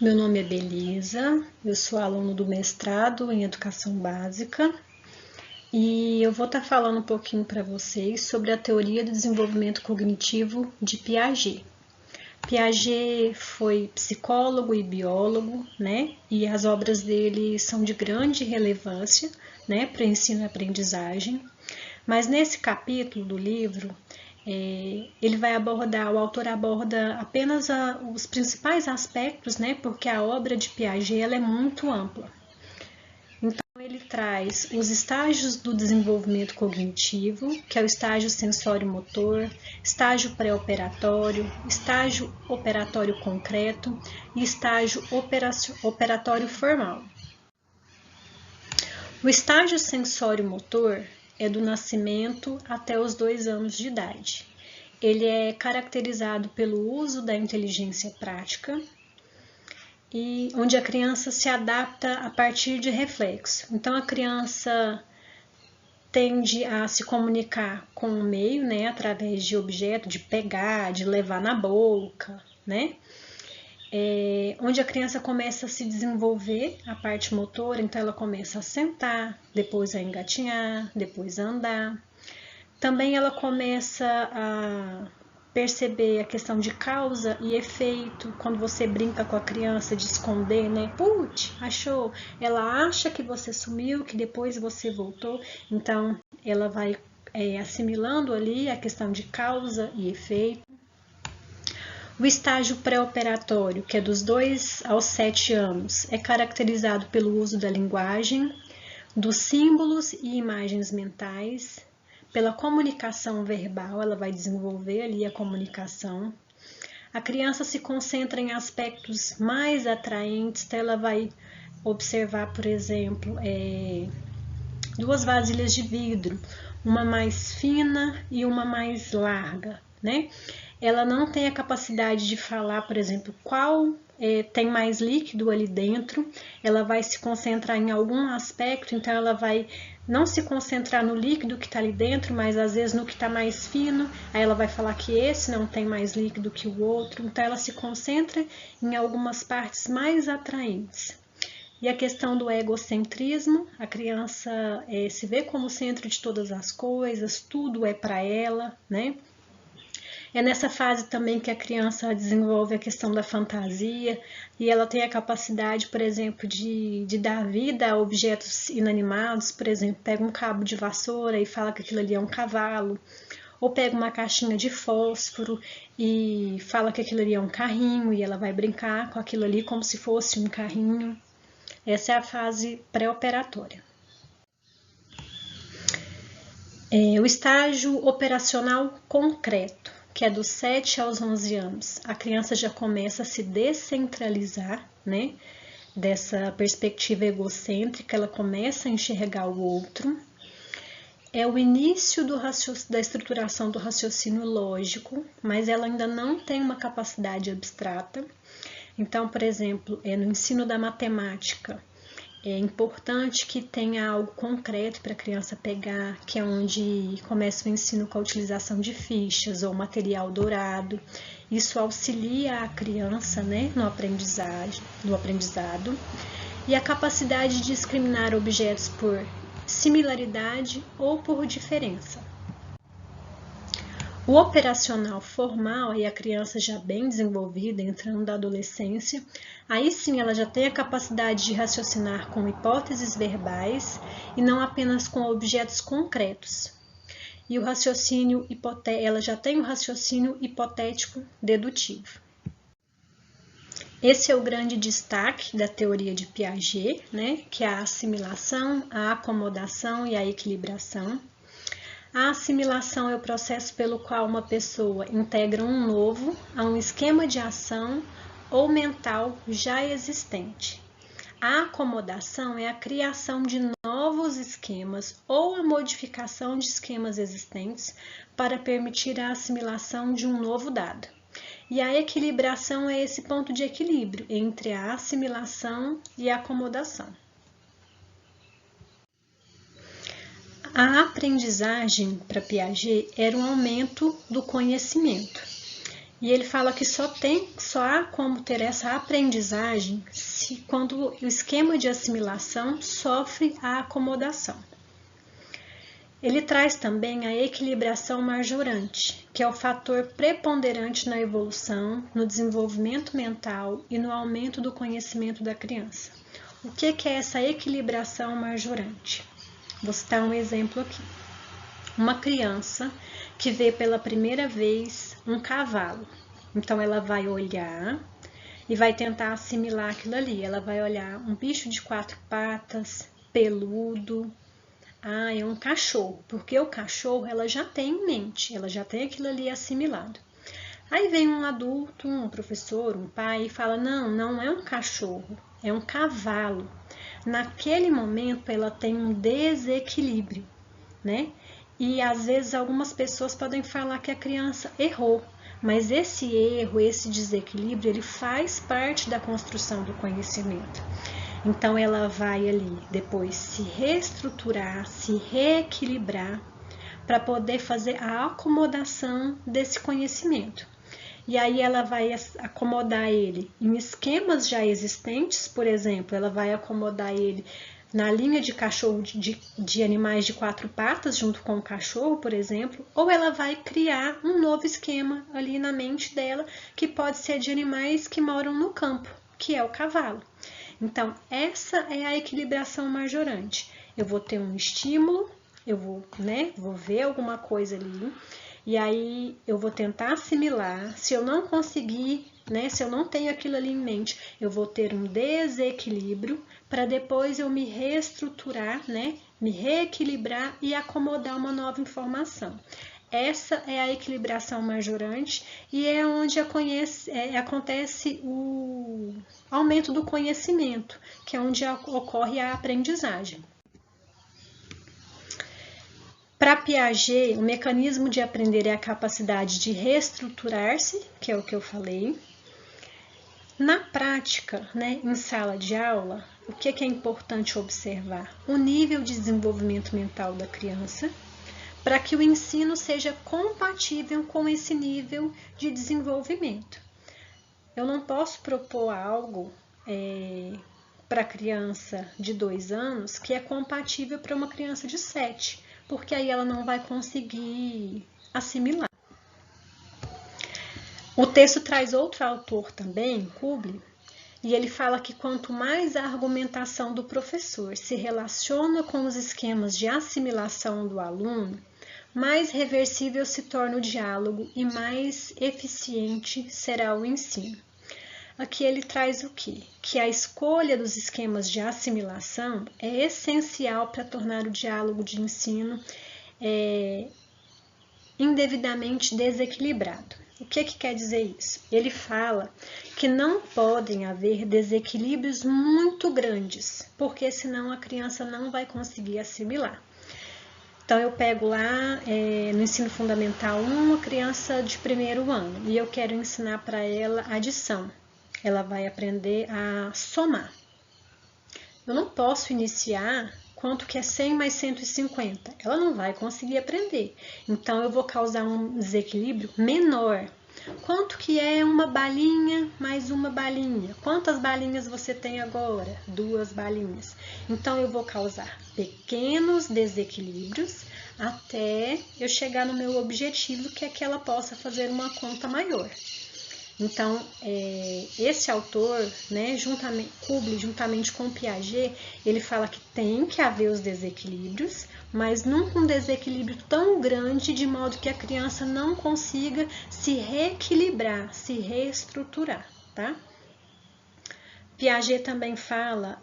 Meu nome é Belisa, eu sou aluno do mestrado em Educação Básica e eu vou estar falando um pouquinho para vocês sobre a teoria do desenvolvimento cognitivo de Piaget. Piaget foi psicólogo e biólogo, né? E as obras dele são de grande relevância, né, para ensino e aprendizagem. Mas nesse capítulo do livro, o autor aborda apenas os principais aspectos, né? Porque a obra de Piaget ela é muito ampla. Então, ele traz os estágios do desenvolvimento cognitivo, que é o estágio sensório-motor, estágio pré-operatório, estágio operatório concreto e estágio operatório formal. O estágio sensório-motor é do nascimento até os 2 anos de idade. Ele é caracterizado pelo uso da inteligência prática, e onde a criança se adapta a partir de reflexo. Então, a criança tende a se comunicar com o meio, né, através de objeto, de pegar, de levar na boca, né? Onde a criança começa a se desenvolver a parte motora, então ela começa a sentar, depois a engatinhar, depois a andar. Também ela começa a perceber a questão de causa e efeito, quando você brinca com a criança de esconder, né? Putz, achou? Ela acha que você sumiu, que depois você voltou, então ela vai assimilando ali a questão de causa e efeito. O estágio pré-operatório, que é dos 2 aos 7 anos, é caracterizado pelo uso da linguagem, dos símbolos e imagens mentais, pela comunicação verbal, ela vai desenvolver ali a comunicação. A criança se concentra em aspectos mais atraentes, então ela vai observar, por exemplo, 2 vasilhas de vidro, uma mais fina e uma mais larga, né? Ela não tem a capacidade de falar, por exemplo, qual tem mais líquido ali dentro, ela vai se concentrar em algum aspecto, então ela vai não se concentrar no líquido que está ali dentro, mas às vezes no que está mais fino, aí ela vai falar que esse não tem mais líquido que o outro, então ela se concentra em algumas partes mais atraentes. E a questão do egocentrismo, a criança se vê como centro de todas as coisas, tudo é para ela, né? É nessa fase também que a criança desenvolve a questão da fantasia e ela tem a capacidade, por exemplo, de dar vida a objetos inanimados, por exemplo, pega um cabo de vassoura e fala que aquilo ali é um cavalo, ou pega uma caixinha de fósforo e fala que aquilo ali é um carrinho e ela vai brincar com aquilo ali como se fosse um carrinho. Essa é a fase pré-operatória. O estágio operacional concreto, que é dos 7 aos 11 anos. A criança já começa a se descentralizar, né? Dessa perspectiva egocêntrica, ela começa a enxergar o outro. É o início da estruturação do raciocínio lógico, mas ela ainda não tem uma capacidade abstrata. Então, por exemplo, no ensino da matemática, é importante que tenha algo concreto para a criança pegar, que é onde começa o ensino com a utilização de fichas ou material dourado. Isso auxilia a criança, né, no aprendizado. E a capacidade de discriminar objetos por similaridade ou por diferença. O operacional formal, aí a criança já bem desenvolvida, entrando na adolescência, aí sim ela já tem a capacidade de raciocinar com hipóteses verbais e não apenas com objetos concretos. E o raciocínio ela já tem o raciocínio hipotético dedutivo. Esse é o grande destaque da teoria de Piaget, né, que é a assimilação, a acomodação e a equilibração. A assimilação é o processo pelo qual uma pessoa integra um novo a um esquema de ação ou mental já existente. A acomodação é a criação de novos esquemas ou a modificação de esquemas existentes para permitir a assimilação de um novo dado. E a equilibração é esse ponto de equilíbrio entre a assimilação e a acomodação. A aprendizagem para Piaget era um aumento do conhecimento. E ele fala que só há como ter essa aprendizagem quando o esquema de assimilação sofre a acomodação. Ele traz também a equilibração majorante, que é o fator preponderante na evolução, no desenvolvimento mental e no aumento do conhecimento da criança. O que é essa equilibração majorante? Vou citar um exemplo aqui. Uma criança que vê pela primeira vez um cavalo. Então, ela vai olhar e vai tentar assimilar aquilo ali. Ela vai olhar um bicho de 4 patas, peludo. Ah, é um cachorro, porque o cachorro ela já tem em mente, ela já tem aquilo ali assimilado. Aí vem um adulto, um professor, um pai e fala, não é um cachorro, é um cavalo. Naquele momento ela tem um desequilíbrio, né? E às vezes algumas pessoas podem falar que a criança errou, mas esse erro, esse desequilíbrio, ele faz parte da construção do conhecimento. Então ela vai ali depois se reestruturar, se reequilibrar para poder fazer a acomodação desse conhecimento. E aí ela vai acomodar ele em esquemas já existentes, por exemplo, ela vai acomodar ele na linha de cachorro de animais de 4 patas, junto com o cachorro, por exemplo, ou ela vai criar um novo esquema ali na mente dela, que pode ser de animais que moram no campo, que é o cavalo. Então, essa é a equilibração majorante. Eu vou ter um estímulo, eu vou ver alguma coisa ali, e aí eu vou tentar assimilar. Se eu não conseguir, se eu não tenho aquilo ali em mente, eu vou ter um desequilíbrio para depois eu me reestruturar, me reequilibrar e acomodar uma nova informação. Essa é a equilibração majorante e é onde acontece o aumento do conhecimento, que é onde ocorre a aprendizagem. Para Piaget, o mecanismo de aprender é a capacidade de reestruturar-se, que é o que eu falei. Na prática, em sala de aula, o que é importante observar? O nível de desenvolvimento mental da criança, para que o ensino seja compatível com esse nível de desenvolvimento. Eu não posso propor algo para criança de 2 anos que é compatível para uma criança de 7, porque aí ela não vai conseguir assimilar. O texto traz outro autor também, Kubler, e ele fala que quanto mais a argumentação do professor se relaciona com os esquemas de assimilação do aluno, mais reversível se torna o diálogo e mais eficiente será o ensino. Aqui ele traz o quê? Que a escolha dos esquemas de assimilação é essencial para tornar o diálogo de ensino indevidamente desequilibrado. O que quer dizer isso? Ele fala que não podem haver desequilíbrios muito grandes, porque senão a criança não vai conseguir assimilar. Então, eu pego lá no ensino fundamental 1, uma criança de 1º ano, e eu quero ensinar para ela adição. Ela vai aprender a somar. Eu não posso iniciar quanto que é 100 mais 150. Ela não vai conseguir aprender. Então, eu vou causar um desequilíbrio menor. Quanto que é uma balinha mais uma balinha? Quantas balinhas você tem agora? 2 balinhas. Então, eu vou causar pequenos desequilíbrios até eu chegar no meu objetivo, que é que ela possa fazer uma conta maior. Então, esse autor, Kubler, juntamente com Piaget, ele fala que tem que haver os desequilíbrios, mas nunca um desequilíbrio tão grande de modo que a criança não consiga se reequilibrar, se reestruturar, tá? Piaget também fala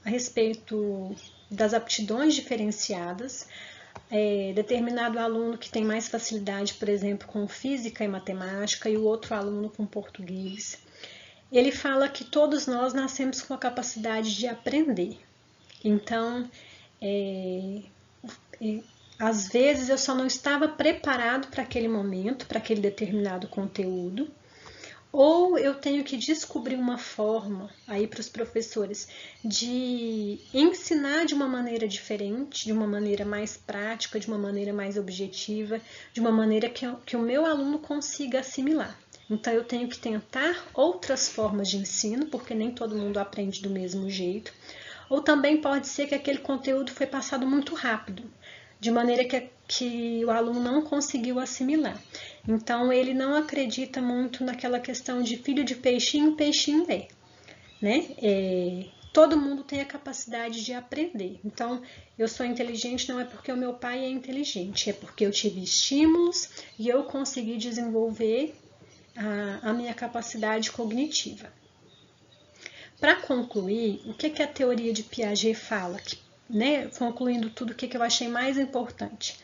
a respeito das aptidões diferenciadas. Determinado aluno que tem mais facilidade, por exemplo, com física e matemática, e o outro aluno com português. Ele fala que todos nós nascemos com a capacidade de aprender. Então, às vezes eu só não estava preparado para aquele momento, para aquele determinado conteúdo, ou eu tenho que descobrir uma forma aí para os professores de ensinar de uma maneira diferente, de uma maneira mais prática, de uma maneira mais objetiva, de uma maneira que o meu aluno consiga assimilar. Então, eu tenho que tentar outras formas de ensino, porque nem todo mundo aprende do mesmo jeito. Ou também pode ser que aquele conteúdo foi passado muito rápido, de maneira que o aluno não conseguiu assimilar. Então, ele não acredita muito naquela questão de filho de peixinho, peixinho é, né? Todo mundo tem a capacidade de aprender. Então, eu sou inteligente não é porque o meu pai é inteligente, é porque eu tive estímulos e eu consegui desenvolver a minha capacidade cognitiva. Para concluir, o que a teoria de Piaget fala? Né, concluindo tudo, o que eu achei mais importante?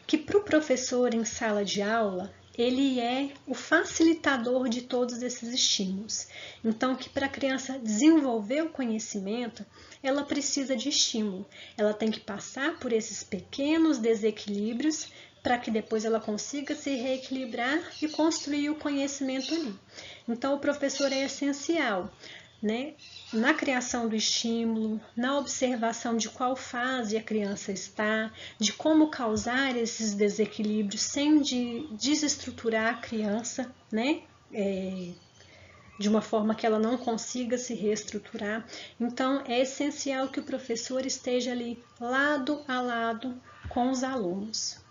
Que para o professor em sala de aula, ele é o facilitador de todos esses estímulos. Então, que para a criança desenvolver o conhecimento, ela precisa de estímulo. Ela tem que passar por esses pequenos desequilíbrios para que depois ela consiga se reequilibrar e construir o conhecimento ali. Então, o professor é essencial, né? Na criação do estímulo, na observação de qual fase a criança está, de como causar esses desequilíbrios sem desestruturar a criança, né? De uma forma que ela não consiga se reestruturar. Então, é essencial que o professor esteja ali lado a lado com os alunos.